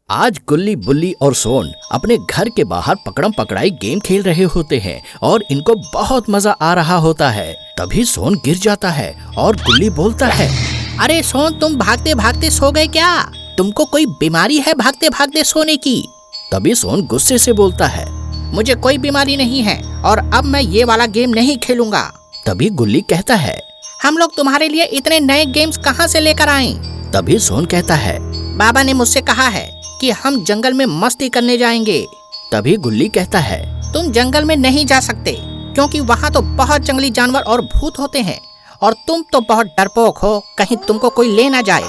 आज गुल्ली बुल्ली और सोन अपने घर के बाहर पकड़म पकड़ाई गेम खेल रहे होते हैं और इनको बहुत मजा आ रहा होता है। तभी सोन गिर जाता है और गुल्ली बोलता है, अरे सोन, तुम भागते भागते सो गए क्या? तुमको कोई बीमारी है भागते भागते सोने की? तभी सोन गुस्से से बोलता है, मुझे कोई बीमारी नहीं है और अब मैं ये वाला गेम नहीं खेलूंगा। तभी गुल्ली कहता है, हम लोग तुम्हारे लिए इतने नए गेम्स कहाँ से लेकर आए? तभी सोन कहता है, बाबा ने मुझसे कहा है कि हम जंगल में मस्ती करने जाएंगे। तभी गुल्ली कहता है, तुम जंगल में नहीं जा सकते क्योंकि वहाँ तो बहुत जंगली जानवर और भूत होते हैं और तुम तो बहुत डरपोक हो, कहीं तुमको कोई ले ना जाए।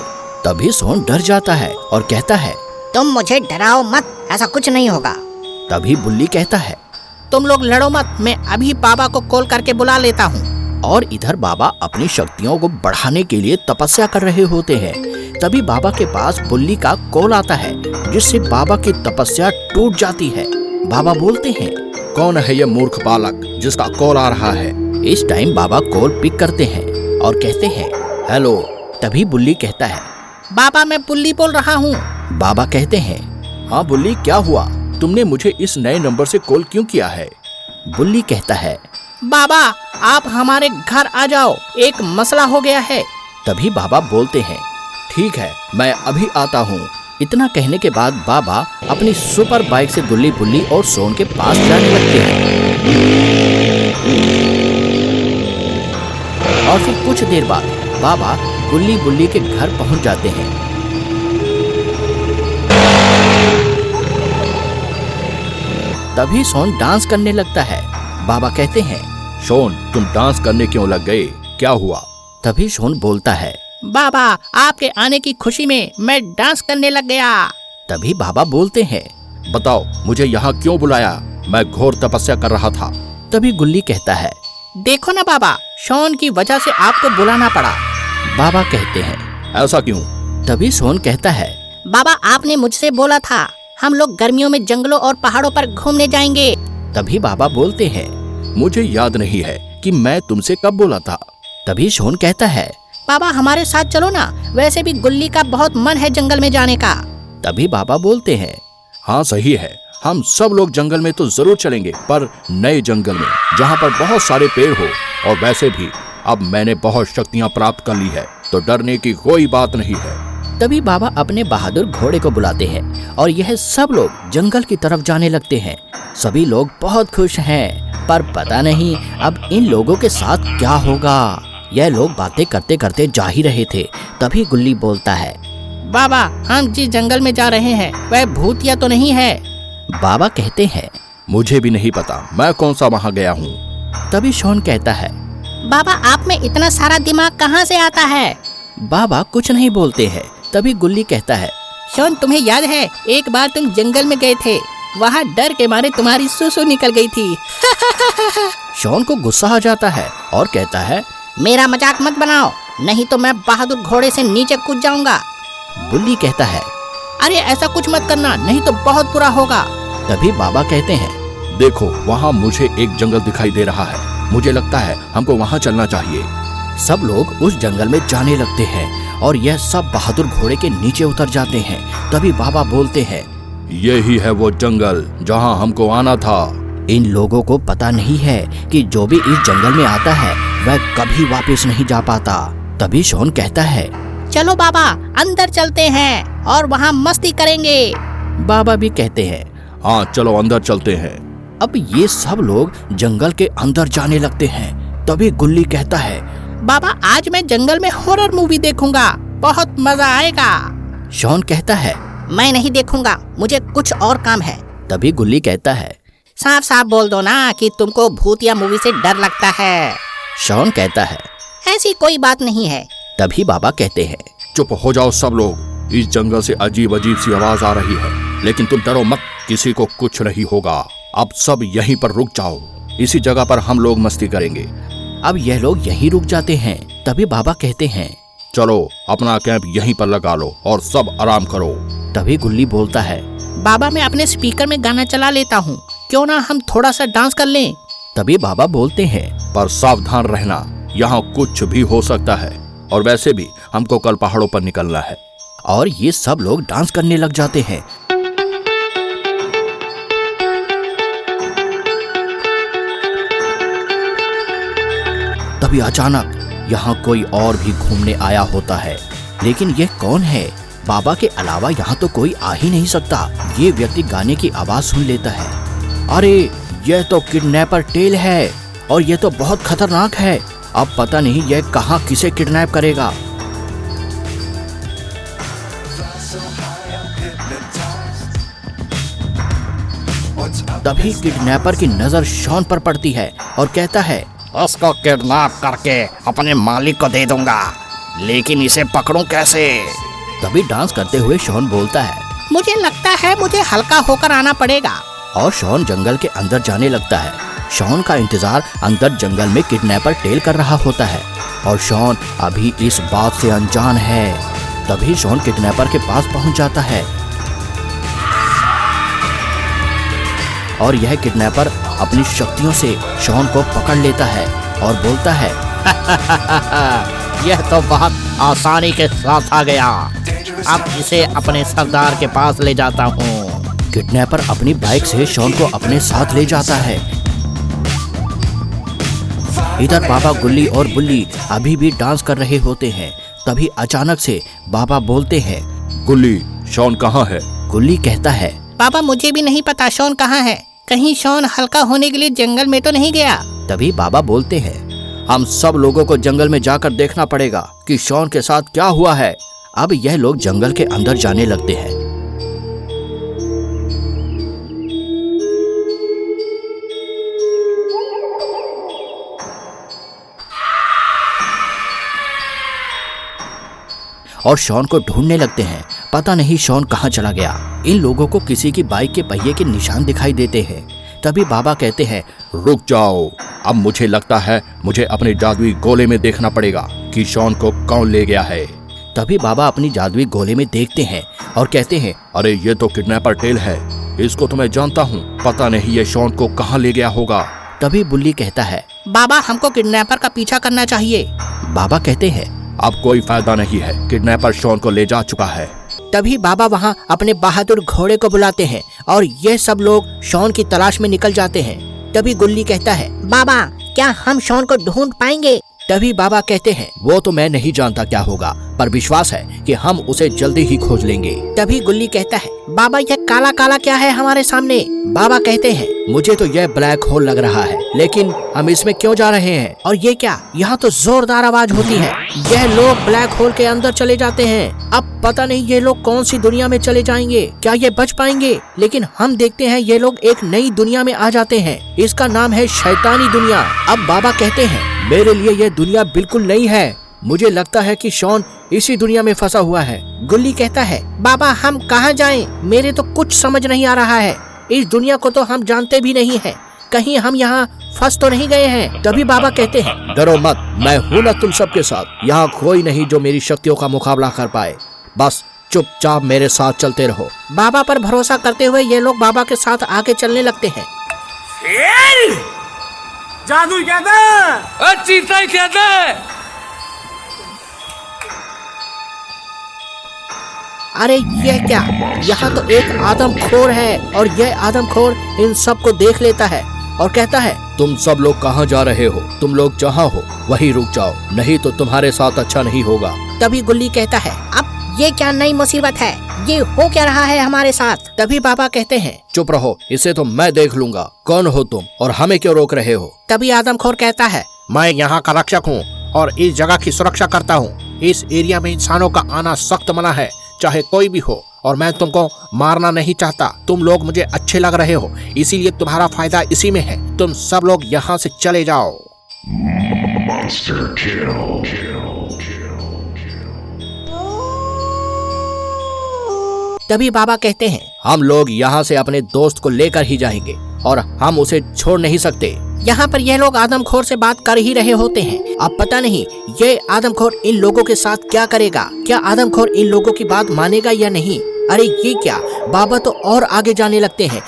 तभी सोन डर जाता है और कहता है, तुम मुझे डराओ मत, ऐसा कुछ नहीं होगा। तभी बुल्ली कहता है, तुम लोग लड़ो मत, मैं अभी बाबा को कॉल करके बुला लेता हूँ। और इधर बाबा अपनी शक्तियों को बढ़ाने के लिए तपस्या कर रहे होते हैं। तभी बाबा के पास बुल्ली का कॉल आता है जिससे बाबा की तपस्या टूट जाती है। बाबा बोलते हैं, कौन है ये मूर्ख बालक जिसका कॉल आ रहा है? इस टाइम बाबा कॉल पिक करते हैं और कहते हैं, हेलो। तभी बुल्ली कहता है, बाबा मैं बुल्ली बोल रहा हूँ। बाबा कहते हैं, हाँ बुल्ली, क्या हुआ? तुमने मुझे इस नए नंबर से कॉल क्यों किया है? बुल्ली कहता है, बाबा आप हमारे घर आ जाओ, एक मसला हो गया है। तभी बाबा बोलते हैं, ठीक है, मैं अभी आता हूँ। इतना कहने के बाद बाबा अपनी सुपर बाइक से गुल्ली बुल्ली और सोन के पास जाने लगते हैं और फिर कुछ देर बाद बाबा गुल्ली बुल्ली के घर पहुंच जाते हैं। तभी सोन डांस करने लगता है। बाबा कहते हैं, सोन, तुम डांस करने क्यों लग गए? क्या हुआ? तभी सोन बोलता है, बाबा आपके आने की खुशी में मैं डांस करने लग गया। तभी बाबा बोलते हैं, बताओ मुझे यहाँ क्यों बुलाया? मैं घोर तपस्या कर रहा था। तभी गुल्ली कहता है, देखो ना बाबा, सोन की वजह से आपको बुलाना पड़ा। बाबा कहते हैं, ऐसा क्यों? तभी सोन कहता है, बाबा आपने मुझसे बोला था हम लोग गर्मियों में जंगलों और पहाड़ों पर घूमने जाएंगे। तभी बाबा बोलते हैं, मुझे याद नहीं है कि मैं तुमसे कब बोला था। तभी सोन कहता है, बाबा हमारे साथ चलो ना, वैसे भी गुल्ली का बहुत मन है जंगल में जाने का। तभी बाबा बोलते हैं, हाँ सही है, हम सब लोग जंगल में तो जरूर चलेंगे, पर नए जंगल में जहाँ पर बहुत सारे पेड़ हो। और वैसे भी अब मैंने बहुत शक्तियाँ प्राप्त कर ली है, तो डरने की कोई बात नहीं है। तभी बाबा अपने बहादुर घोड़े को बुलाते हैं और यह सब लोग जंगल की तरफ जाने लगते हैं। सभी लोग बहुत खुश हैं, पर पता नहीं अब इन लोगों के साथ क्या होगा। यह लोग बातें करते करते जा ही रहे थे। तभी गुल्ली बोलता है, बाबा हम जिस जंगल में जा रहे हैं वह भूतिया तो नहीं है? बाबा कहते हैं, मुझे भी नहीं पता, मैं कौन सा वहाँ गया हूँ। तभी सोन कहता है, बाबा आप में इतना सारा दिमाग कहाँ से आता है? बाबा कुछ नहीं बोलते हैं। तभी गुल्ली कहता है, सोन तुम्हें याद है एक बार तुम जंगल में गए थे, वहाँ डर के मारे तुम्हारी सुसु निकल गई थी। सोन को गुस्सा आ जाता है और कहता है, मेरा मजाक मत बनाओ, नहीं तो मैं बहादुर घोड़े से नीचे कूद जाऊंगा। बुल्ली कहता है, अरे ऐसा कुछ मत करना, नहीं तो बहुत बुरा होगा। तभी बाबा कहते हैं, देखो वहाँ मुझे एक जंगल दिखाई दे रहा है, मुझे लगता है हमको वहाँ चलना चाहिए। सब लोग उस जंगल में जाने लगते हैं और यह सब बहादुर घोड़े के नीचे उतर जाते हैं। तभी बाबा बोलते हैं, यही है वो जंगल जहाँ हमको आना था। इन लोगों को पता नहीं है कि जो भी इस जंगल में आता है वह कभी वापस नहीं जा पाता। तभी सोन कहता है, चलो बाबा अंदर चलते हैं और वहाँ मस्ती करेंगे। बाबा भी कहते हैं, हाँ चलो अंदर चलते हैं। अब ये सब लोग जंगल के अंदर जाने लगते हैं। तभी गुल्ली कहता है, बाबा आज मैं जंगल में हॉरर मूवी देखूंगा, बहुत मजा आएगा। सोन कहता है, मैं नहीं देखूंगा, मुझे कुछ और काम है। तभी गुल्ली कहता है, साफ साफ बोल दो ना कि तुमको भूतिया मूवी से डर लगता है। सोन कहता है, ऐसी कोई बात नहीं है। तभी बाबा कहते हैं, चुप हो जाओ सब लोग, इस जंगल से अजीब अजीब सी आवाज आ रही है, लेकिन तुम डरो मत, किसी को कुछ नहीं होगा। अब सब यहीं पर रुक जाओ, इसी जगह पर हम लोग मस्ती करेंगे। अब यह लोग यहीं रुक जाते हैं। तभी बाबा कहते हैं, चलो अपना कैंप यहीं पर लगा लो और सब आराम करो। तभी गुल्ली बोलता है, बाबा मैं अपने स्पीकर में गाना चला लेता हूँ, क्यों ना हम थोड़ा सा डांस कर लें। तभी बाबा बोलते हैं, पर सावधान रहना, यहाँ कुछ भी हो सकता है, और वैसे भी हमको कल पहाड़ों पर निकलना है। और ये सब लोग डांस करने लग जाते हैं। तभी अचानक यहाँ कोई और भी घूमने आया होता है, लेकिन यह कौन है? बाबा के अलावा यहाँ तो कोई आ ही नहीं सकता। ये व्यक्ति गाने की आवाज सुन लेता है। अरे यह तो किडनैपर टेल है और यह तो बहुत खतरनाक है। अब पता नहीं यह कहाँ किसे किडनैप करेगा। तभी किडनैपर की नजर शॉन पर पड़ती है और कहता है, उसको किडनैप करके अपने मालिक को दे दूंगा, लेकिन इसे पकड़ूं कैसे? तभी डांस करते हुए शॉन बोलता है, मुझे लगता है मुझे हल्का होकर आना पड़ेगा। और शॉन जंगल के अंदर जाने लगता है। शॉन का इंतजार अंदर जंगल में किडनैपर टेल कर रहा होता है और शॉन अभी इस बात से अनजान है। तभी शॉन किडनैपर के पास पहुंच जाता है और यह किडनैपर अपनी शक्तियों से शॉन को पकड़ लेता है और बोलता है, यह तो बहुत आसानी के साथ आ गया। अब इसे अपने सरदार के पास ले जाता हूँ। किडनैपर अपनी बाइक से शॉन को अपने साथ ले जाता है। इधर बाबा गुल्ली और बुल्ली अभी भी डांस कर रहे होते हैं। तभी अचानक से बाबा बोलते हैं, गुल्ली, शॉन कहाँ है? गुल्ली कहता है, पापा मुझे भी नहीं पता शॉन कहाँ है। कहीं शॉन हल्का होने के लिए जंगल में तो नहीं गया। तभी बाबा बोलते हैं, हम सब लोगों को जंगल में जाकर देखना पड़ेगा कि शॉन के साथ क्या हुआ है। अब यह लोग जंगल के अंदर जाने लगते हैं। और शॉन को ढूंढने लगते हैं। पता नहीं शॉन कहाँ चला गया। इन लोगों को किसी की बाइक के पहिए के निशान दिखाई देते हैं। तभी बाबा कहते हैं, रुक जाओ, अब मुझे लगता है मुझे अपने जादुई गोले में देखना पड़ेगा कि शॉन को कौन ले गया है। तभी बाबा अपनी जादुई गोले में देखते हैं और कहते हैं, अरे ये तो किडनैपर टेल है, इसको तो मैं जानता हूँ। पता नहीं ये शॉन को कहाँ ले गया होगा। तभी बुल्ली कहता है, बाबा हमको किडनैपर का पीछा करना चाहिए। बाबा कहते हैं, अब कोई फायदा नहीं है, किडनैपर शॉन को ले जा चुका है। तभी बाबा वहाँ अपने बहादुर घोड़े को बुलाते हैं और ये सब लोग शॉन की तलाश में निकल जाते हैं। तभी गुल्ली कहता है, बाबा क्या हम शॉन को ढूंढ पाएंगे? तभी बाबा कहते हैं, वो तो मैं नहीं जानता क्या होगा, पर विश्वास है कि हम उसे जल्दी ही खोज लेंगे। तभी गुल्ली कहता है, बाबा यह काला काला क्या है हमारे सामने? बाबा कहते हैं, मुझे तो यह ब्लैक होल लग रहा है, लेकिन हम इसमें क्यों जा रहे हैं? और ये क्या? यहाँ तो जोरदार आवाज होती है। यह लोग ब्लैक होल के अंदर चले जाते हैं। अब पता नहीं ये लोग कौन सी दुनिया में चले जाएंगे, क्या ये बच पाएंगे? लेकिन हम देखते हैं ये लोग एक नई दुनिया में आ जाते हैं। इसका नाम है शैतानी दुनिया। अब बाबा कहते हैं, मेरे लिए यह दुनिया बिल्कुल नई है। मुझे लगता है कि शॉन इसी दुनिया में फंसा हुआ है। गुल्ली कहता है, बाबा हम कहाँ जाएं? मेरे तो कुछ समझ नहीं आ रहा है। इस दुनिया को तो हम जानते भी नहीं है। कहीं हम यहाँ फंस तो नहीं गए हैं? तभी बाबा कहते हैं, डरो मत, मैं हूँ ना तुम सबके साथ। यहाँ कोई नहीं जो मेरी शक्तियों का मुकाबला कर पाए। बस चुपचाप मेरे साथ चलते रहो। बाबा पर भरोसा करते हुए ये लोग बाबा के साथ आगे चलने लगते हैं। जादू कहता है, चीता कहता है। अरे यह क्या? यहाँ तो एक आदमखोर है और यह आदमखोर इन सबको देख लेता है और कहता है, तुम सब लोग कहाँ जा रहे हो? तुम लोग जहाँ हो वहीं रुक जाओ, नहीं तो तुम्हारे साथ अच्छा नहीं होगा। तभी गुल्ली कहता है, अब ये क्या नई मुसीबत है? ये हो क्या रहा है हमारे साथ? तभी बाबा कहते हैं, चुप रहो, इसे तो मैं देख लूंगा। कौन हो तुम और हमें क्यों रोक रहे हो? तभी आदमखोर कहता है, मैं यहाँ का रक्षक हूँ और इस जगह की सुरक्षा करता हूँ। इस एरिया में इंसानों का आना सख्त मना है, चाहे कोई भी हो, और मैं तुमको मारना नहीं चाहता। तुम लोग मुझे अच्छे लग रहे हो, इसीलिए तुम्हारा फायदा इसी में है। तुम सब लोग यहाँ से चले जाओ। तभी बाबा कहते हैं, हम लोग यहाँ से अपने दोस्त को लेकर ही जाएंगे और हम उसे छोड़ नहीं सकते। यहाँ पर ये लोग आदमखोर से बात कर ही रहे होते हैं। अब पता नहीं ये आदमखोर इन लोगों के साथ क्या करेगा। क्या आदमखोर इन लोगों की बात मानेगा या नहीं? अरे ये क्या? बाबा तो और आगे जाने लगते हैं।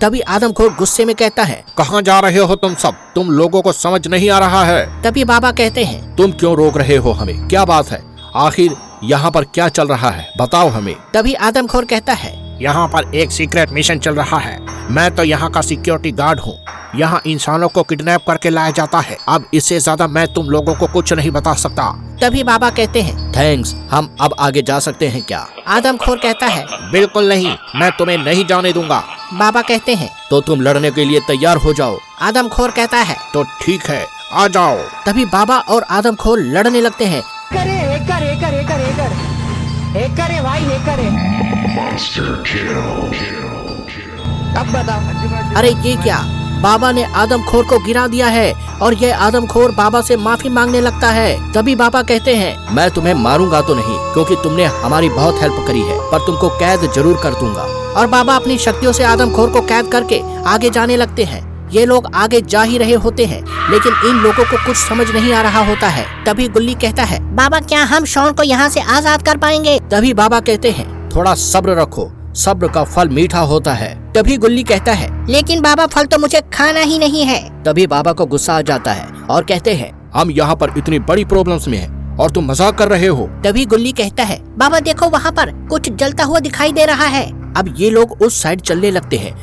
तभी आदमखोर गुस्से में कहता है, कहाँ जा रहे हो तुम सब? तुम लोगों को समझ नहीं आ रहा है। तभी बाबा कहते हैं, तुम क्यों रोक रहे हो हमें? क्या बात है? आखिर यहाँ पर क्या चल रहा है? बताओ हमें। तभी आदमखोर कहता है, यहाँ पर एक सीक्रेट मिशन चल रहा है। मैं तो यहाँ का सिक्योरिटी गार्ड हूँ। यहाँ इंसानों को किडनैप करके लाया जाता है। अब इससे ज्यादा मैं तुम लोगों को कुछ नहीं बता सकता। तभी बाबा कहते हैं, थैंक्स, हम अब आगे जा सकते हैं क्या? आदमखोर कहता है। बिल्कुल नहीं, मैं तुम्हें नहीं जाने दूंगा। बाबा कहते हैं, तो तुम लड़ने के लिए तैयार हो जाओ। आदमखोर कहता है। तो ठीक है, आ जाओ। तभी बाबा और आदमखोर लड़ने लगते हैं। करे एक कर एक कर एक कर एक कर एक करे भाई एक करे। अब बताओ। अरे ये क्या, बाबा ने आदमखोर को गिरा दिया है और ये आदमखोर बाबा से माफी मांगने लगता है। तभी बाबा कहते हैं, मैं तुम्हें मारूंगा तो नहीं, क्योंकि तुमने हमारी बहुत हेल्प करी है, पर तुमको कैद जरूर कर दूंगा। और बाबा अपनी शक्तियों से आदमखोर को कैद करके आगे जाने लगते हैं। ये लोग आगे जा ही रहे होते हैं, लेकिन इन लोगों को कुछ समझ नहीं आ रहा होता है। तभी गुल्ली कहता है, बाबा क्या हम शॉन को यहाँ से आजाद कर पाएंगे? तभी बाबा कहते हैं, थोड़ा सब्र रखो, सब्र का फल मीठा होता है। तभी गुल्ली कहता है, लेकिन बाबा फल तो मुझे खाना ही नहीं है। तभी बाबा को गुस्सा आ जाता है और कहते हैं, हम यहाँ पर इतनी बड़ी प्रॉब्लम्स में हैं और तुम मजाक कर रहे हो। तभी गुल्ली कहता है, बाबा देखो वहाँ पर कुछ जलता हुआ दिखाई दे रहा है। अब ये लोग उस साइड चलने लगते हैं।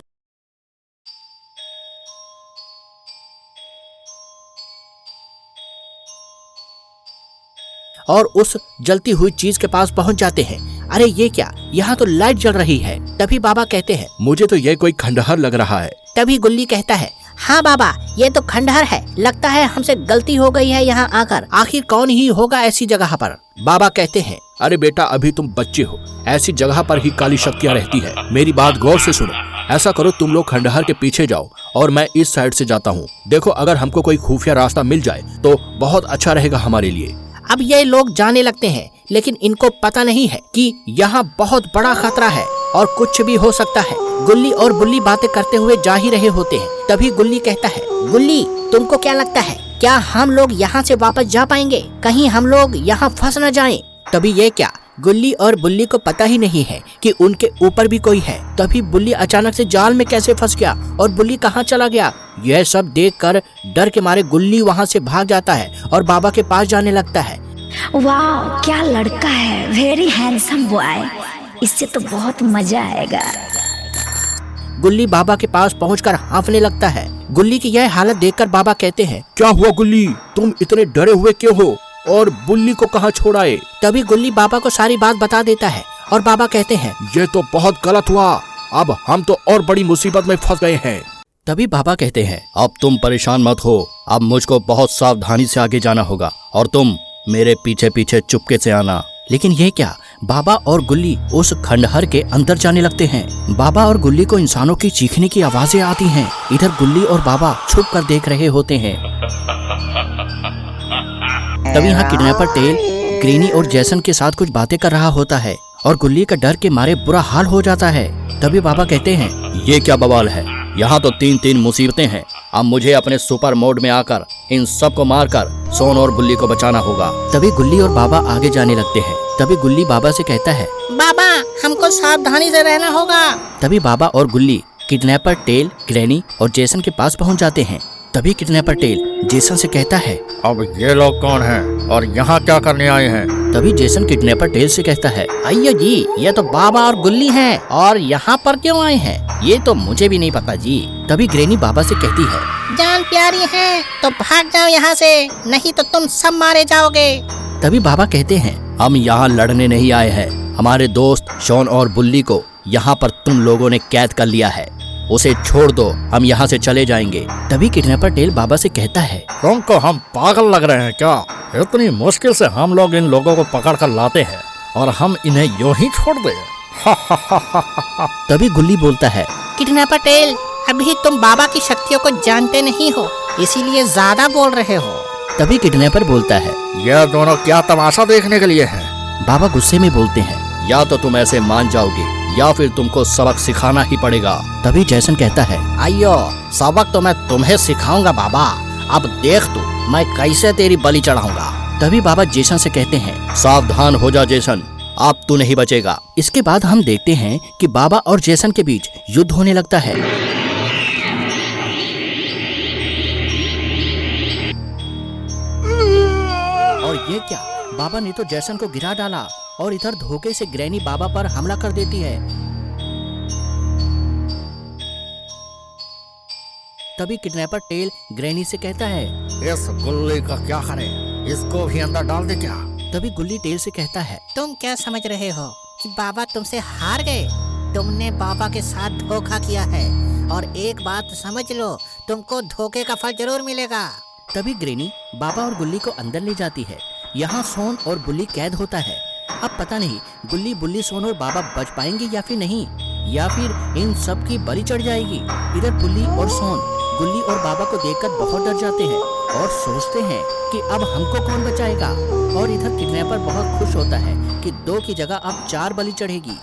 और उस जलती हुई चीज के पास पहुंच जाते हैं। अरे ये क्या, यहाँ तो लाइट जल रही है। तभी बाबा कहते हैं, मुझे तो ये कोई खंडहर लग रहा है। तभी गुल्ली कहता है, हाँ बाबा ये तो खंडहर है, लगता है हमसे गलती हो गई है यहाँ आकर। आखिर कौन ही होगा ऐसी जगह पर? बाबा कहते हैं, अरे बेटा, अभी तुम बच्चे हो, ऐसी जगह पर ही काली शक्तियाँ रहती है। मेरी बात गौर से सुनो। ऐसा करो, तुम लोग खंडहर के पीछे जाओ और मैं इस साइड से जाता हूँ। देखो, अगर हमको कोई खुफिया रास्ता मिल जाए तो बहुत अच्छा रहेगा हमारे लिए। अब ये लोग जाने लगते हैं, लेकिन इनको पता नहीं है कि यहाँ बहुत बड़ा खतरा है और कुछ भी हो सकता है। गुल्ली और बुल्ली बातें करते हुए जा ही रहे होते हैं। तभी गुल्ली कहता है, गुल्ली तुमको क्या लगता है, क्या हम लोग यहाँ से वापस जा पाएंगे? कहीं हम लोग यहाँ फंस न जाएं। तभी ये क्या, गुल्ली और बुल्ली को पता ही नहीं है कि उनके ऊपर भी कोई है। तभी बुल्ली अचानक से जाल में कैसे फंस गया और बुल्ली कहाँ चला गया, यह सब देखकर डर के मारे गुल्ली वहाँ से भाग जाता है और बाबा के पास जाने लगता है। वाह क्या लड़का है, वेरी हैंडसम बॉय, इससे तो बहुत मजा आएगा। गुल्ली बाबा के पास पहुंचकर हांफने लगता है। गुल्ली की यह हालत देखकर बाबा कहते हैं, क्या हुआ गुल्ली, तुम इतने डरे हुए क्यों हो और बुल्ली को कहाँ छोड़ आए? तभी गुल्ली बाबा को सारी बात बता देता है और बाबा कहते हैं, ये तो बहुत गलत हुआ, अब हम तो और बड़ी मुसीबत में फंस गए हैं। तभी बाबा कहते हैं, अब तुम परेशान मत हो, अब मुझको बहुत सावधानी से आगे जाना होगा और तुम मेरे पीछे पीछे चुपके से आना। लेकिन ये क्या, बाबा और गुल्ली उस खंडहर के अंदर जाने लगते हैं। बाबा और गुल्ली को इंसानों की चीखने की आवाजें आती हैं। इधर गुल्ली और बाबा छुप कर देख रहे होते हैं। तभी यहाँ किडनैपर टेल ग्रेनी और जैसन के साथ कुछ बातें कर रहा होता है और गुल्ली का डर के मारे बुरा हाल हो जाता है। तभी बाबा कहते हैं, ये क्या बवाल है, यहाँ तो 3-3 मुसीबतें हैं। अब मुझे अपने सुपर मोड में आकर इन सब को मारकर सोन और बुल्ली को बचाना होगा। तभी गुल्ली और बाबा आगे जाने लगते हैं। तभी गुल्ली बाबा से कहता है, बाबा हमको सावधानी से रहना होगा। तभी बाबा और गुल्ली किडनैपर टेल, ग्रैनी और जेसन के पास पहुंच जाते हैं। तभी किडनैपर टेल जेसन से कहता है, अब ये लोग कौन हैं और यहाँ क्या करने आए हैं? तभी जेसन किडनैपर टेल से कहता है, अय्यो जी, ये तो बाबा और गुल्ली हैं और यहाँ पर क्यों आए हैं, ये तो मुझे भी नहीं पता जी। तभी ग्रैनी बाबा से कहती है, जान प्यारी है तो भाग जाओ यहाँ से, नहीं तो तुम सब मारे जाओगे। तभी बाबा कहते हैं, हम यहाँ लड़ने नहीं आए हैं, हमारे दोस्त शॉन और बुल्ली को यहाँ पर तुम लोगों ने कैद कर लिया है, उसे छोड़ दो, हम यहाँ से चले जाएंगे। तभी किडनैपर टेल बाबा से कहता है, तुमको हम पागल लग रहे हैं क्या? इतनी मुश्किल से हम लोग इन लोगों को पकड़ कर लाते हैं और हम इन्हें यूं ही छोड़ दें? तभी गुल्ली बोलता है, किडनैपर टेल, अभी तुम बाबा की शक्तियों को जानते नहीं हो, इसीलिए ज्यादा बोल रहे हो। तभी किडनैपर बोलता है, यह दोनों क्या तमाशा देखने के लिए हैं? बाबा गुस्से में बोलते हैं, या तो तुम ऐसे मान जाओगे या फिर तुमको सबक सिखाना ही पड़ेगा। तभी जैसन कहता है, आइयो, सबक तो मैं तुम्हें सिखाऊंगा बाबा, अब देख तू मैं कैसे तेरी बलि चढ़ाऊंगा। तभी बाबा जेसन से कहते हैं, सावधान हो जा जेसन, अब तू नहीं बचेगा। इसके बाद हम देखते हैं कि बाबा और जेसन के बीच युद्ध होने लगता है। और ये क्या, बाबा ने तो जैसन को गिरा डाला और इधर धोखे से ग्रैनी बाबा पर हमला कर देती है। तभी किडनैपर टेल ग्रैनी से कहता है, इस गुल्ली का क्या करें? इसको भी अंदर डाल दे क्या? तभी गुल्ली टेल से कहता है, तुम क्या समझ रहे हो कि बाबा तुमसे हार गए? तुमने बाबा के साथ धोखा किया है और एक बात समझ लो, तुमको धोखे का फल जरूर मिलेगा। तभी ग्रैनी बाबा और गुल्ली को अंदर ले जाती है। यहाँ सोन और बुल्ली कैद होता है। अब पता नहीं गुल्ली, बुल्ली, सोन और बाबा बच पाएंगे या फिर नहीं, या फिर इन सब की बलि चढ़ जाएगी। इधर बुल्ली और सोन गुल्ली और बाबा को देखकर बहुत डर जाते हैं और सोचते हैं कि अब हमको कौन बचाएगा। और इधर किडनैपर बहुत खुश होता है कि 2 की जगह अब 4 बलि चढ़ेगी।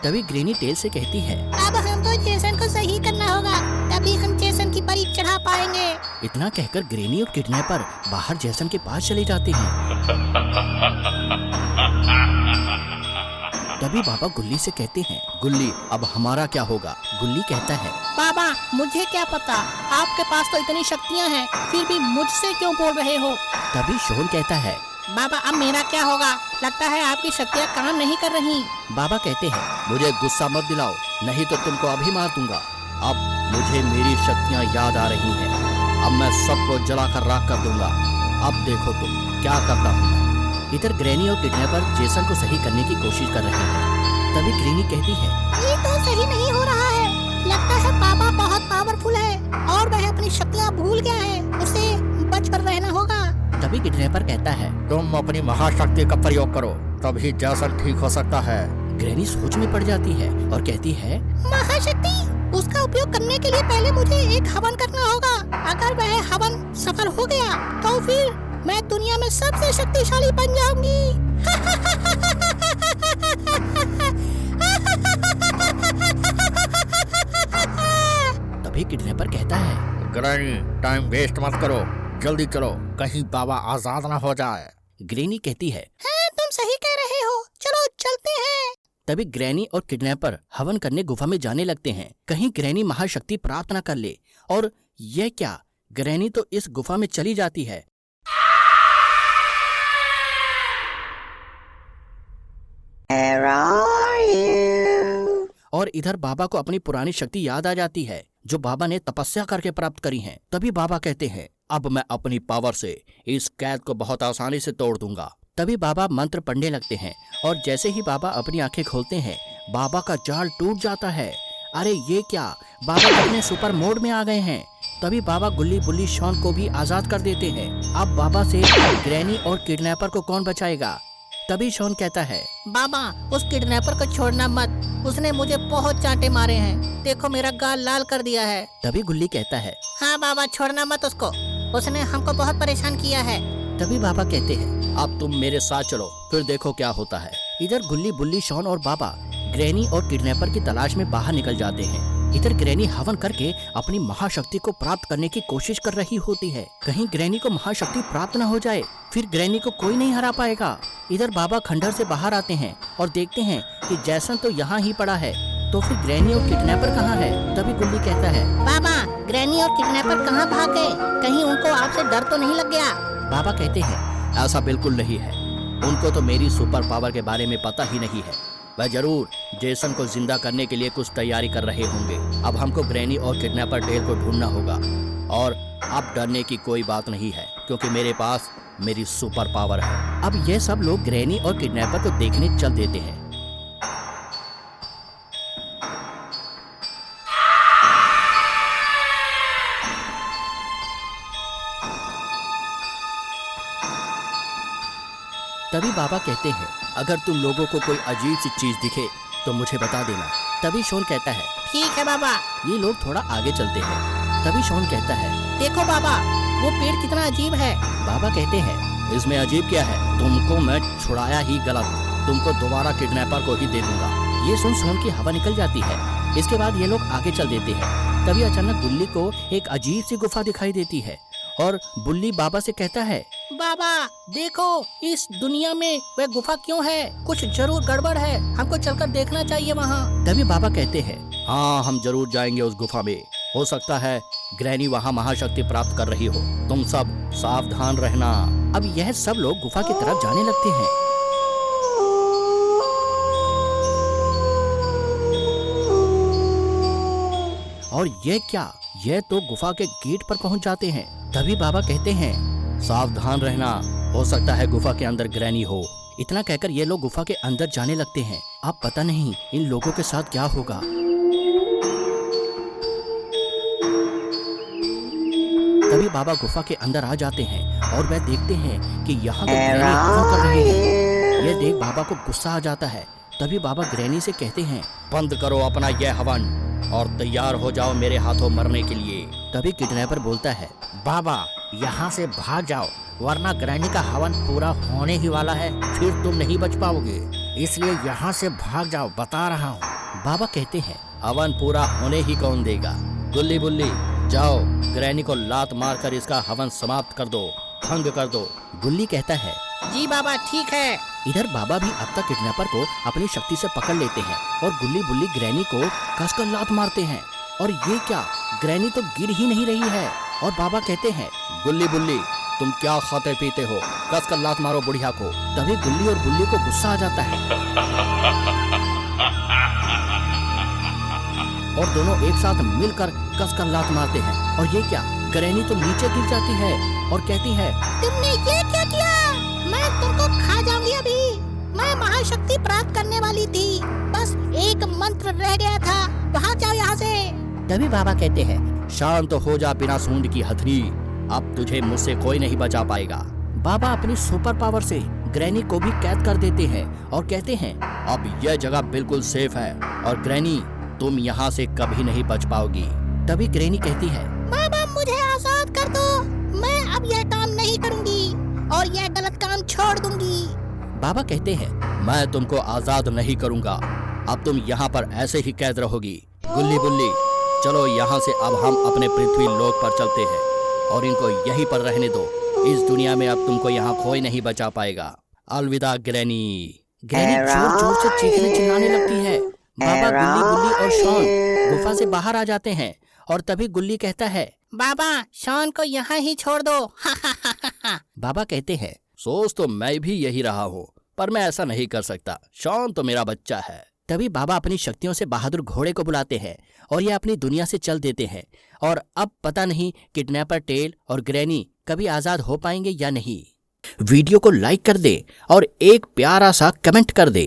तभी ग्रैनी टेल से कहती है, अब हमको जेसन को सही करना होगा, तभी हम जेसन की बलि चढ़ा पाएंगे। इतना कहकर ग्रैनी और किडनैपर बाहर जेसन के पास चले जाते हैं। तभी बाबा गुल्ली से कहते हैं, गुल्ली, अब हमारा क्या होगा? गुल्ली कहता है, बाबा मुझे क्या पता, आपके पास तो इतनी शक्तियाँ हैं, फिर भी मुझसे क्यों बोल रहे हो? तभी शोन कहता है, बाबा अब मेरा क्या होगा? लगता है आपकी शक्तियाँ काम नहीं कर रही। बाबा कहते हैं, मुझे गुस्सा मत दिलाओ, नहीं तो तुमको अभी मार दूंगा। अब मुझे मेरी शक्तियाँ याद आ रही हैं। अब मैं सबको जलाकर राख कर दूंगा। अब देखो तुम क्या करता हूँ। इधर ग्रैनी और किडनैपर जेसन को सही करने की कोशिश कर रहे हैं। तभी ग्रैनी कहती है, ये तो सही नहीं हो रहा है। लगता है बाबा बहुत पावरफुल है और वह अपनी शक्तियाँ भूल गया है, उसे बच कर रहना होगा। तभी किडनैपर कहता है, तुम अपनी महाशक्ति का प्रयोग करो, तभी जेसन ठीक हो सकता है। ग्रैनी सोच में पड़ जाती है और कहती है, महाशक्ति, उसका उपयोग करने के लिए पहले मुझे एक हवन करना होगा। अगर वह हवन सफल हो गया तो फिर मैं दुनिया में सबसे शक्तिशाली बन जाऊंगी। तभी किडनैपर कहता है, ग्रैनी, टाइम वेस्ट मत करो, जल्दी करो, कहीं बाबा आजाद ना हो जाए। ग्रैनी कहती है, हाँ, तुम सही कह रहे हो, चलो चलते हैं। तभी ग्रैनी और किडनैपर हवन करने गुफा में जाने लगते हैं, कहीं ग्रैनी महाशक्ति प्राप्त न कर ले। और यह क्या, ग्रैनी तो इस गुफा में चली जाती है। और इधर बाबा को अपनी पुरानी शक्ति याद आ जाती है जो बाबा ने तपस्या करके प्राप्त करी है। तभी बाबा कहते हैं, अब मैं अपनी पावर से इस कैद को बहुत आसानी से तोड़ दूंगा। तभी बाबा मंत्र पढ़ने लगते हैं और जैसे ही बाबा अपनी आंखें खोलते हैं, बाबा का जाल टूट जाता है। अरे ये क्या, बाबा अपने सुपर मोड में आ गए हैं। तभी बाबा गुल्ली, बुल्ली, शॉन को भी आजाद कर देते हैं। अब बाबा से ग्रैनी और किडनैपर को कौन बचाएगा? तभी शॉन कहता है, बाबा उस किडनैपर को छोड़ना मत, उसने मुझे बहुत चांटे मारे हैं, देखो मेरा गाल लाल कर दिया है। तभी गुल्ली कहता है, हाँ बाबा छोड़ना मत उसको, उसने हमको बहुत परेशान किया है। तभी बाबा कहते हैं, अब तुम मेरे साथ चलो, फिर देखो क्या होता है। इधर गुल्ली, बुल्ली, शॉन और बाबा ग्रैनी और किडनैपर की तलाश में बाहर निकल जाते हैं। इधर ग्रैनी हवन करके अपनी महाशक्ति को प्राप्त करने की कोशिश कर रही होती है, कहीं ग्रैनी को महाशक्ति प्राप्त न हो जाए, फिर ग्रैनी को कोई नहीं हरा पाएगा। इधर बाबा खंडहर से बाहर आते हैं और देखते हैं कि जैसन तो यहाँ ही पड़ा है, तो फिर ग्रैनी और किडनैपर कहाँ है? तभी गुल्ली कहता है, बाबा ग्रैनी और किडनैपर कहाँ भाग गए? कहीं उनको आपसे डर तो नहीं लग गया? बाबा कहते हैं, ऐसा बिल्कुल नहीं है, उनको तो मेरी सुपर पावर के बारे में पता ही नहीं है। वह जरूर जेसन को जिंदा करने के लिए कुछ तैयारी कर रहे होंगे। अब हमको ग्रैनी और किडनैपर टेल को ढूंढना होगा और अब डरने की कोई बात नहीं है क्योंकि मेरे पास मेरी सुपर पावर है। अब ये सब लोग ग्रैनी और किडनैपर को देखने चल देते हैं। तभी बाबा कहते हैं, अगर तुम लोगों को कोई अजीब सी चीज दिखे तो मुझे बता देना। तभी शॉन कहता है, ठीक है बाबा। ये लोग थोड़ा आगे चलते हैं। तभी शॉन कहता है, देखो बाबा वो पेड़ कितना अजीब है। बाबा कहते हैं, इसमें अजीब क्या है, तुमको मैं छुड़ाया ही गलत, तुमको दोबारा किडनैपर को ही दे दूंगा। ये सुन शॉन की हवा निकल जाती है। इसके बाद ये लोग आगे चल देते हैं। तभी अचानक बुल्ली को एक अजीब सी गुफा दिखाई देती है और बुल्ली बाबा से कहता है, बाबा देखो इस दुनिया में वह गुफा क्यों है, कुछ जरूर गड़बड़ है, हमको चलकर देखना चाहिए वहाँ। तभी बाबा कहते हैं, हाँ हम जरूर जाएंगे उस गुफा में, हो सकता है ग्रैनी वहाँ महाशक्ति प्राप्त कर रही हो, तुम सब सावधान रहना। अब यह सब लोग गुफा की तरफ जाने लगते हैं। और ये क्या, यह तो गुफा के गेट पर पहुंच जाते हैं। तभी बाबा कहते हैं, सावधान रहना, हो सकता है गुफा के अंदर ग्रैनी हो। इतना कहकर ये लोग गुफा के अंदर जाने लगते हैं। अब पता नहीं इन लोगों के साथ क्या होगा। तभी बाबा गुफा के अंदर आ जाते हैं और वह देखते हैं कि यहाँ तो ग्रैनी हवन कर रहे हैं। यह देख बाबा को गुस्सा आ जाता है। तभी बाबा ग्रैनी से कहते हैं, बंद करो अपना यह हवन और तैयार हो जाओ मेरे हाथों मरने के लिए। तभी किडनैपर बोलता है, बाबा यहाँ से भाग जाओ, वरना ग्रैनी का हवन पूरा होने ही वाला है, फिर तुम नहीं बच पाओगे। इसलिए यहाँ से भाग जाओ, बता रहा हूँ। बाबा कहते हैं, हवन पूरा होने ही कौन देगा। गुल्ली बुल्ली, जाओ ग्रैनी को लात मारकर इसका हवन समाप्त कर दो, भंग कर दो। गुल्ली कहता है, जी बाबा ठीक है। इधर बाबा भी अब तक किडनैपर को अपनी शक्ति से पकड़ लेते हैं और गुल्ली बुल्ली ग्रैनी को कसकर लात मारते हैं। और ये क्या, ग्रैनी तो गिर ही नहीं रही है। और बाबा कहते हैं, गुल्ली बुल्ली, तुम क्या खाते पीते हो, कसकर लात मारो बुढ़िया को। तभी गुल्ली और बुल्ली को गुस्सा आ जाता है और दोनों एक साथ मिलकर कसकर लात मारते हैं। और ये क्या, ग्रैनी तो नीचे गिर जाती है और कहती है, तुमने ये क्या किया? मैं तुमको खा जाऊंगी अभी। मैं महाशक्ति प्राप्त करने वाली थी, बस एक मंत्र रह गया था, भाग जाओ यहाँ से। तभी बाबा कहते हैं, शांत हो जा बिना सूंड की हथनी, अब तुझे मुझसे कोई नहीं बचा पाएगा। बाबा अपनी सुपर पावर से ग्रैनी को भी कैद कर देते हैं और कहते हैं, अब यह जगह बिल्कुल सेफ है और ग्रैनी तुम यहाँ से कभी नहीं बच पाओगी। तभी ग्रैनी कहती है, बाबा मुझे आजाद कर दो, मैं अब यह काम नहीं करूंगी और यह गलत काम छोड़ दूंगी। बाबा कहते हैं, मैं तुमको आजाद नहीं करूंगा, अब तुम यहाँ पर ऐसे ही कैद रहोगी। गुल्ली बुल्ली, चलो यहाँ से अब हम अपने पृथ्वी लोक पर चलते हैं और इनको यहीं पर रहने दो। इस दुनिया में अब तुमको यहाँ कोई नहीं बचा पाएगा। अलविदा ग्रैनी। ग्रैनी जोर जोर से चीखने चिल्लाने लगती है। बाबा, गुल्ली बुल्ली और शॉन गुफा से बाहर आ जाते हैं और तभी गुल्ली कहता है, बाबा शॉन को यहाँ ही छोड़ दो। बाबा कहते हैं, सोच तो मैं भी यही रहा हूँ, पर मैं ऐसा नहीं कर सकता, शॉन तो मेरा बच्चा है। तभी बाबा अपनी शक्तियों से बहादुर घोड़े को बुलाते हैं और ये अपनी दुनिया से चल देते हैं। और अब पता नहीं किडनैपर टेल और ग्रैनी कभी आजाद हो पाएंगे या नहीं। वीडियो को लाइक कर दे और एक प्यारा सा कमेंट कर दे।